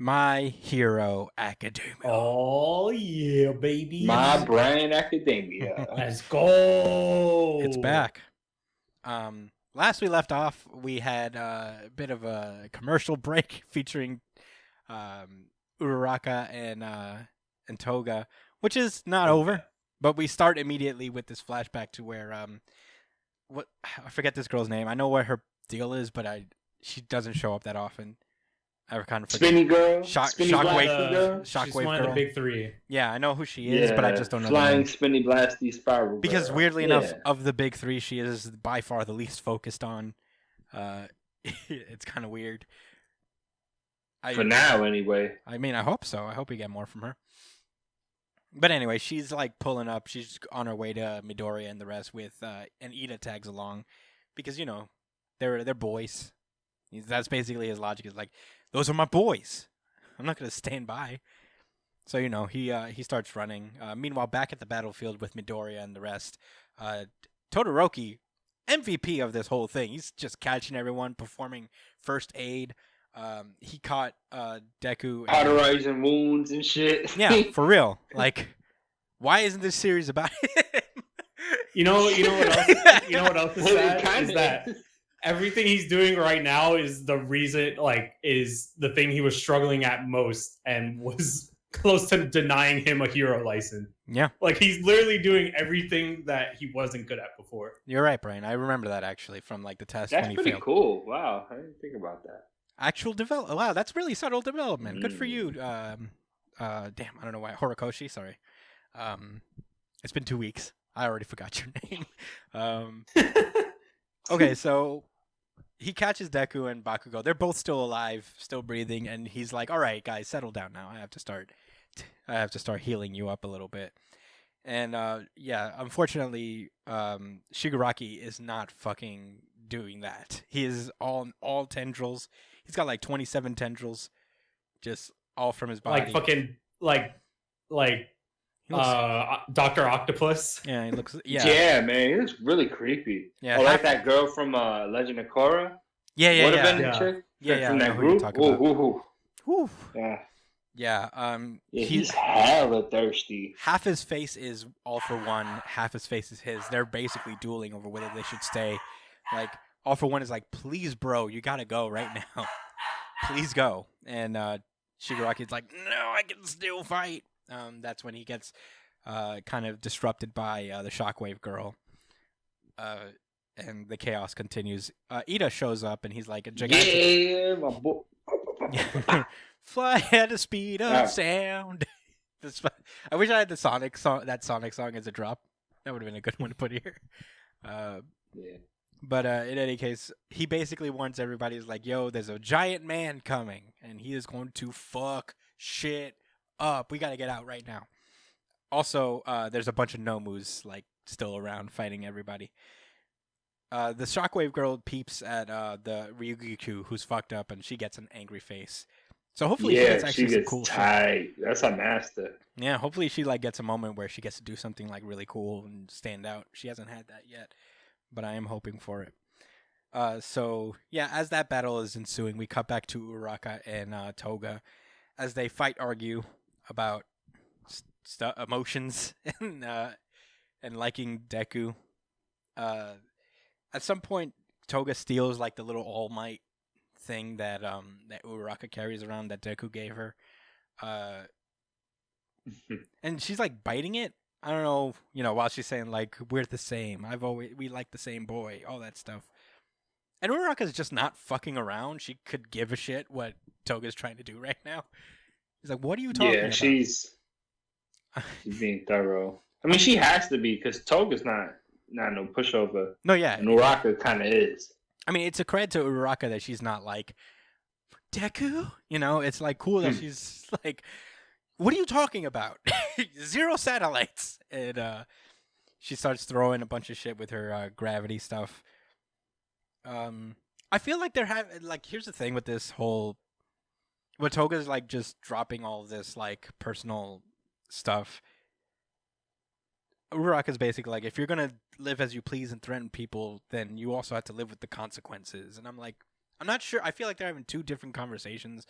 My Hero Academia. Oh yeah, baby. My Brain Academia. Let's go. It's back. Last we left off, we had a bit of a commercial break featuring Uraraka and Toga, which is not over. But we start immediately with this flashback to where what I forget this girl's name. I know what her deal is, but she doesn't show up that often. I kind of forget. Spinny girl. Shockwave girl. She's one of the big three. Yeah, I know who she is, but I just don't know. Flying spinny blasty spiral. Because girl. weirdly enough, of the big three, she is by far the least focused on. It's kind of weird. For now, anyway. I mean, I hope so. I hope we get more from her. But anyway, she's like pulling up. She's on her way to Midoriya and the rest with, and Ida tags along, because they're boys. That's basically his logic. Is like, those are my boys. I'm not gonna stand by. So he starts running. Meanwhile, back at the battlefield with Midoriya and the rest, Todoroki, MVP of this whole thing. He's just catching everyone, performing first aid. He caught Deku Cauterizing wounds and shit. Yeah, for real. Like, why isn't this series about him? You know what else? You know what else is sad? Is that everything he's doing right now is the reason, is the thing he was struggling at most and was close to denying him a hero license. Yeah. Like, he's literally doing everything that he wasn't good at before. You're right, Brian. I remember that actually from the test. That's when he pretty failed. cool. Wow, I didn't think about that. Actual development. Wow, that's really subtle development. Good for you. Damn, I don't know why. Horikoshi, sorry. It's been 2 weeks. I already forgot your name. Okay, so he catches Deku and Bakugo. They're both still alive, still breathing, and he's like, "All right, guys, settle down now. I have to start healing you up a little bit." And unfortunately, Shigaraki is not fucking doing that. He is all tendrils. He's got 27 tendrils, just all from his body. Dr. Octopus. Yeah, he looks. Yeah, yeah, man, he looks really creepy. Yeah, like that girl from Legend of Korra. Yeah. Would have been the chick from that group. Ooh. Yeah. Yeah. He's hella thirsty. Half his face is All For One. Half his face is his. They're basically dueling over whether they should stay. All For One is like, please, bro, you gotta go right now. Please go. And Shigaraki's like, no, I can still fight. That's when he gets kind of disrupted by the Shockwave girl. And the chaos continues. Ida shows up and he's like a gigantic... Yeah, my boy. Fly at the speed of sound. I wish I had the Sonic song as a drop. That would have been a good one to put here. Yeah. But in any case, he basically warns everybody, he's like, yo, there's a giant man coming, and he is going to fuck shit up. We got to get out right now. Also, there's a bunch of Nomus, still around fighting everybody. The Shockwave girl peeps at the Ryugiku, who's fucked up, and she gets an angry face. So hopefully she gets actually some cool tight. Shit. That's a master. Yeah, hopefully she gets a moment where she gets to do something really cool and stand out. She hasn't had that yet, but I am hoping for it. So yeah, as that battle is ensuing, we cut back to Uraraka and Toga as they argue about emotions and liking Deku. At some point, Toga steals the little All Might thing that Uraraka carries around that Deku gave her, and she's biting it. I don't know, while she's saying we're the same. We like the same boy, all that stuff. And Uraraka's just not fucking around. She could give a shit what Toga's trying to do right now. He's like, what are you talking about? Yeah, she's being thorough. I mean, she has to be because Toga's not no pushover. No, yeah. And Uraraka kind of is. I mean, it's a credit to Uraraka that she's not Deku? It's cool that she's what are you talking about? 0 satellites. And she starts throwing a bunch of shit with her gravity stuff. I feel they're having, here's the thing with this whole, what Toga's just dropping all of this personal stuff. Uraraka's basically if you're gonna live as you please and threaten people, then you also have to live with the consequences. And I'm not sure. I feel they're having two different conversations.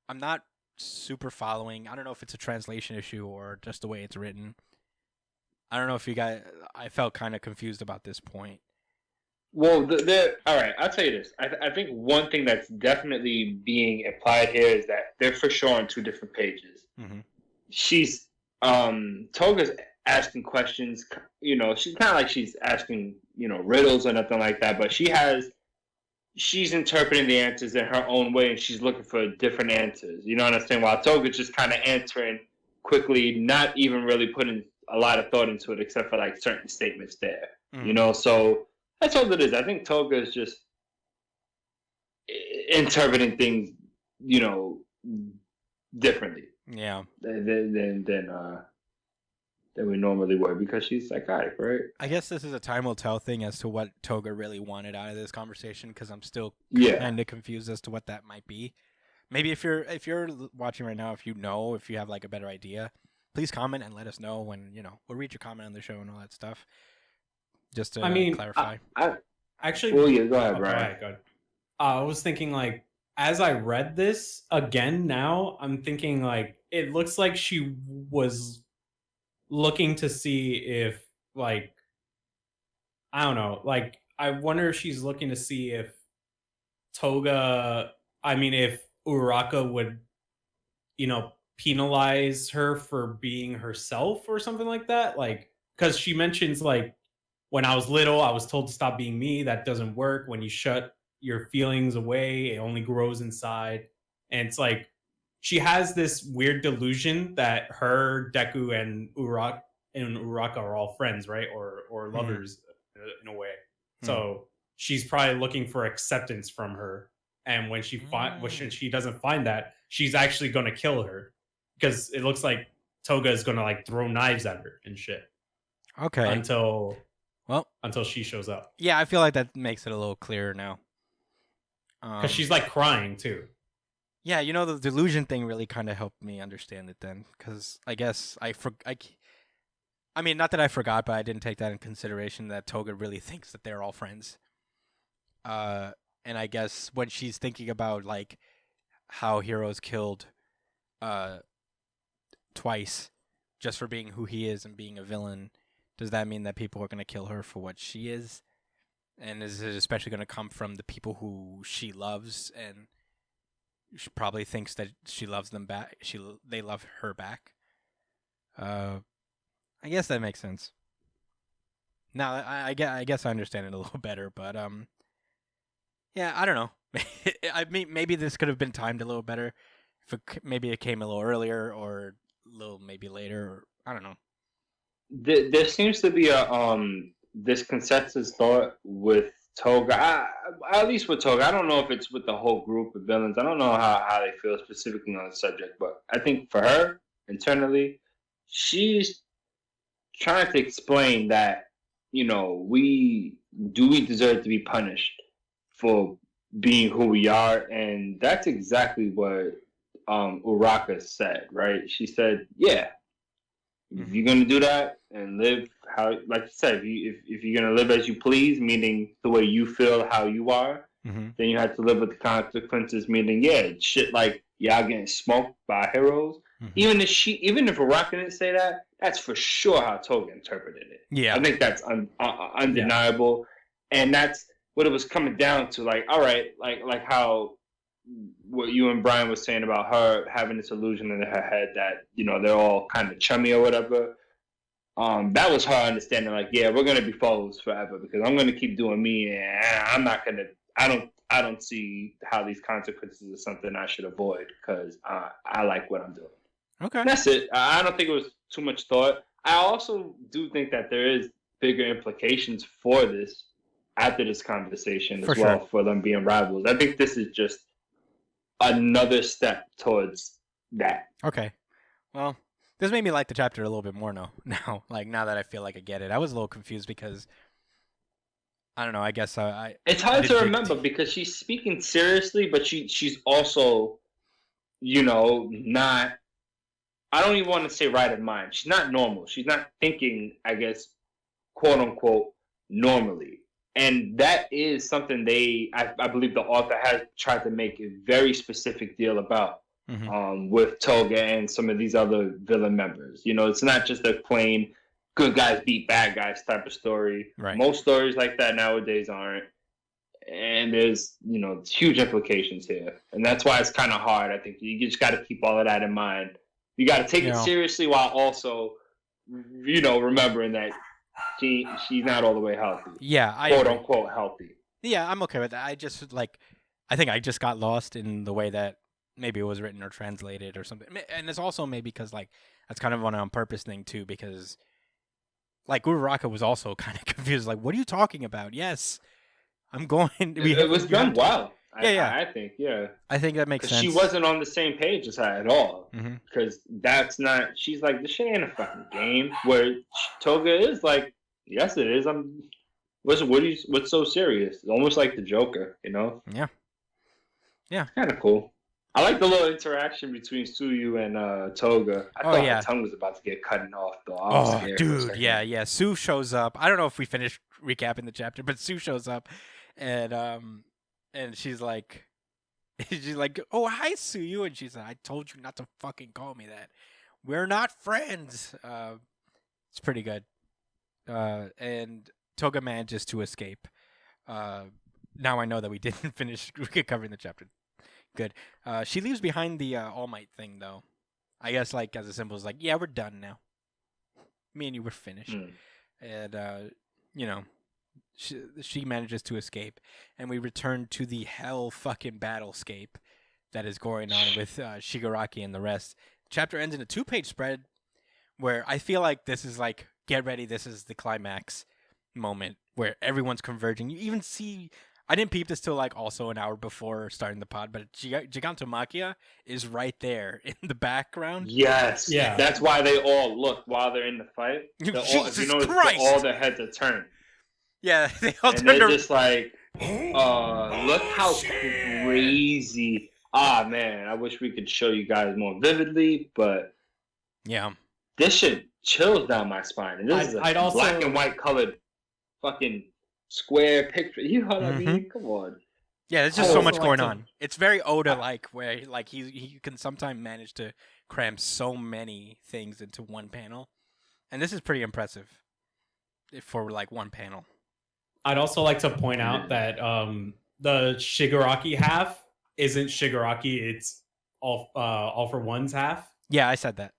I'm not super following. I don't know if it's a translation issue or just the way it's written. I don't know if you guys. I felt kind of confused about this point. Well, all right. I'll tell you this. I think one thing that's definitely being implied here is that they're for sure on two different pages. Mm-hmm. She's Toga's asking questions. You know, she's kind of like she's asking riddles or nothing like that. But she's interpreting the answers in her own way, and she's looking for different answers. You know what I'm saying? While Toga's just kind of answering quickly, not even really putting a lot of thought into it, except for like certain statements there. Mm-hmm. You know, so. That's all it is. I think Toga is just interpreting things, differently. Yeah. Than we normally would, because she's psychotic, right? I guess this is a time will tell thing as to what Toga really wanted out of this conversation, because I'm still kind of confused as to what that might be. Maybe if you're watching right now, if you have like a better idea, please comment and let us know. When we'll read your comment on the show and all that stuff. Just to clarify. Actually, go ahead, Brian. Go ahead. I was thinking, like, as I read this again now, I'm thinking, like, it looks like she was looking to see if, like, I don't know, like, I wonder if she's looking to see if if Uraka would, penalize her for being herself or something like that. Like, because she mentions, like, when I was little, I was told to stop being me. That doesn't work. When you shut your feelings away, it only grows inside. And it's like she has this weird delusion that her, Deku, and Uraka are all friends, right? Or lovers in a way. So she's probably looking for acceptance from her. And when she she doesn't find that, she's actually going to kill her, because it looks like Toga is going to like throw knives at her and shit. Okay. Until she shows up. Yeah, I feel like that makes it a little clearer now. Because she's like crying too. Yeah, the delusion thing really kind of helped me understand it then. Because I guess I mean, not that I forgot, but I didn't take that in consideration, that Toga really thinks that they're all friends. And I guess when she's thinking about like how Hero's killed twice just for being who he is and being a villain, does that mean that people are going to kill her for what she is? And is it especially going to come from the people who she loves, and she probably thinks that she loves them back? They love her back. I guess that makes sense. Now I guess I understand it a little better, but yeah, I don't know. I mean, maybe this could have been timed a little better. Maybe it came a little earlier, or a little maybe later, or I don't know. There seems to be this consensus thought with Toga, at least with Toga. I don't know if it's with the whole group of villains. I don't know how they feel specifically on the subject, but I think for her, internally, she's trying to explain that, we deserve to be punished for being who we are, and that's exactly what Uraka said, right? She said, yeah, if you're going to do that and live how, like you said, if you're going to live as you please, meaning the way you feel how you are, then you have to live with the consequences, meaning, shit like y'all getting smoked by heroes. Even if Uraka didn't say that, that's for sure how Toga interpreted it. Yeah. I think that's undeniable. Yeah. And that's what it was coming down to. Like, all right, like how what you and Brian was saying about her having this illusion in her head that, they're all kind of chummy or whatever. That was her understanding, like, yeah, we're going to be foes forever because I'm going to keep doing me, and I'm not going to, I don't see how these consequences are something I should avoid because I like what I'm doing. Okay. And that's it. I don't think it was too much thought. I also do think that there is bigger implications for this after this conversation as well, for them being rivals. I think this is just another step towards that. Okay. Well, this made me like the chapter a little bit more now. Now that I feel like I get it. I was a little confused because I don't know. I guess it's hard to remember because she's speaking seriously, but she's also, not. I don't even want to say right of mind. She's not normal. She's not thinking, I guess, quote unquote, normally. And that is something I believe the author has tried to make a very specific deal about. with Toga and some of these other villain members. You know, it's not just a plain good guys beat bad guys type of story. Right. Most stories like that nowadays aren't. And there's, you know, huge implications here. And that's why it's kind of hard. I think you just got to keep all of that in mind. You got to take it seriously while also, you know, remembering that she's not all the way healthy. Yeah. Quote unquote healthy. Yeah, I'm okay with that. I just, I think I just got lost in the way that maybe it was written or translated or something. And it's also maybe because, that's kind of an on-purpose thing, too, because, Uraraka was also kind of confused. Like, what are you talking about? Yes. I'm going. It was done well. Yeah. I think, yeah. I think that makes sense. She wasn't on the same page as her at all. Mm-hmm. Because that's not. She's like, this shit ain't a fucking game. Where Toga is like, yes, it is. What's so serious? It's almost like the Joker, you know? Yeah. Yeah. Kind of cool. I like the little interaction between Suyu and Toga. I thought her tongue was about to get cut off, though. I was scared dude, yeah. Sue shows up. I don't know if we finished recapping the chapter, but Sue shows up. And she's like, oh, hi, Suyu. And she's like, I told you not to fucking call me that. We're not friends. It's pretty good. And Toga manages to escape. Now I know that we didn't finish covering the chapter. Good. She leaves behind the All Might thing, though. I guess, as a symbol, is yeah, we're done now. Me and you were finished. And, she manages to escape, and we return to the hell fucking battlescape that is going on with Shigaraki and the rest. Chapter ends in a 2-page spread where I feel like this is get ready, this is the climax moment where everyone's converging. You even see, I didn't peep this till also an hour before starting the pod, but Gigantomachia is right there in the background. Yes, yeah, that's why they all look while they're in the fight. Jesus Christ! All their heads are turned. Yeah, they all and they're just look how crazy. Man, I wish we could show you guys more vividly, but yeah, this shit chills down my spine. And this is a black and white colored fucking square picture. You know what I mean? Come on. Yeah, there's just so much going on. It's very Oda-like, where he can sometimes manage to cram so many things into one panel, and this is pretty impressive for one panel. I'd also like to point out that the Shigaraki half isn't Shigaraki; it's all for one's half. Yeah, I said that.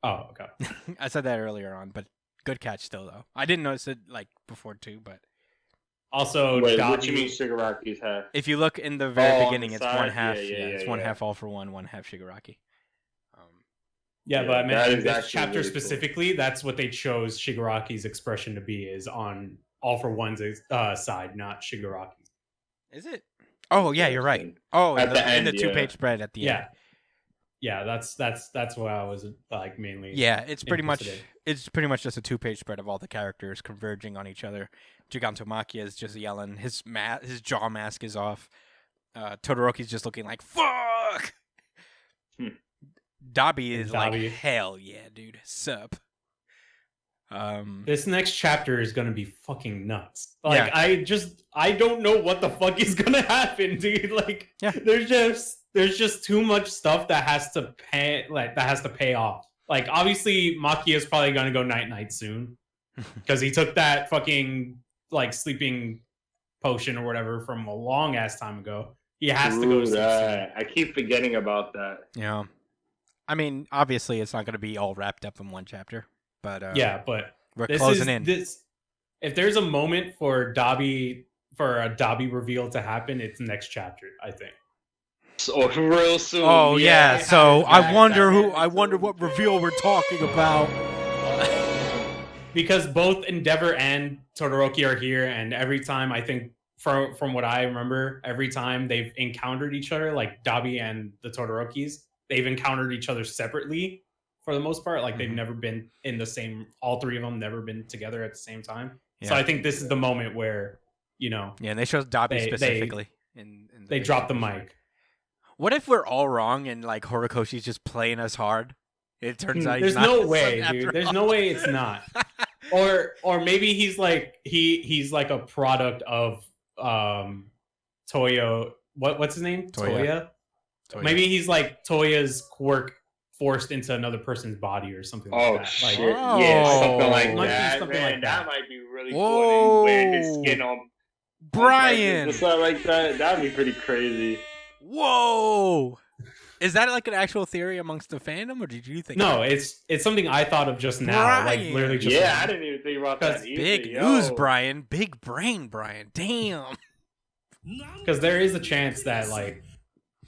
Oh, okay. I said that earlier on, but good catch still, though. I didn't notice it before too, but also, wait, what do you mean Shigaraki's half? If you look in the very beginning, it's one half. It's one half all for one half Shigaraki. But I meant in this chapter really specifically, cool. That's what they chose Shigaraki's expression to be, is on all for one's side, not Shigaraki. Is it? Oh yeah, you're right. Oh, in the 2-page spread at the end. Yeah, that's what I was mainly. Yeah, it's pretty much just a 2-page spread of all the characters converging on each other. Gigantomachia is just yelling. His jaw mask is off. Todoroki's just looking like fuck. Dabi is hell yeah, dude. Sup. This next chapter is gonna be fucking nuts. I don't know what the fuck is gonna happen, dude. There's just too much stuff that has to pay off. Obviously Maki is probably gonna go night soon because he took that fucking sleeping potion or whatever from a long ass time ago. He has to go to sleep soon. I keep forgetting about that. Yeah. I mean, obviously it's not going to be all wrapped up in one chapter, but but we're closing in. If there's a moment for a Dabi reveal to happen, it's next chapter, I think. So real soon. Oh yeah. So I wonder what reveal we're talking about. Because both Endeavor and Todoroki are here, and every time I think from what I remember, every time they've encountered each other, Dabi and the Todorokis, they've encountered each other separately for the most part. They've never been in the same. All three of them never been together at the same time. Yeah. So I think this is the moment where Yeah, and they chose Dabi specifically. They dropped the mic. What if we're all wrong and Horikoshi's just playing us hard? It turns out there's no way, dude. There's no way it's not. Or maybe he's he's a product of Toyo. What's his name? Toya. Toya. Maybe he's like Toya's quirk forced into another person's body or something like that. Shit! Like, Yeah, something like Might be that. something Man, like that. might be really Whoa. cool. Wearing his skin on Brian. or something like that. That'd be pretty crazy. Whoa! Is that like an actual theory amongst the fandom, or did you think? No, it's something I thought of just now. Like Brian. literally just Yeah, now. I didn't even think about that either. Big news, Brian. Big brain, Brian. Damn. Because there is a chance that like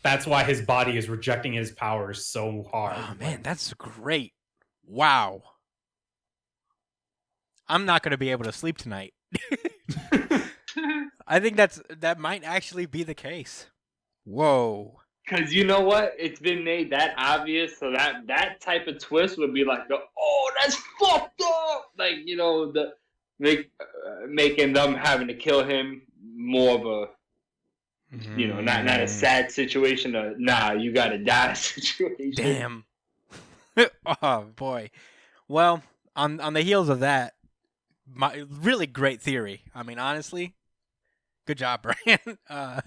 that's why his body is rejecting his powers so hard. Oh man, that's great. Wow. I'm not gonna be able to sleep tonight. I think that might actually be the case. Whoa. Because you know what? It's been made that obvious, so that type of twist would be like, oh, that's fucked up. Like, you know, making them having to kill him more of a, you know, not a sad situation. Nah, you gotta die situation. Damn. Oh boy. Well, on the heels of that, my really great theory. I mean, honestly, good job, Brian.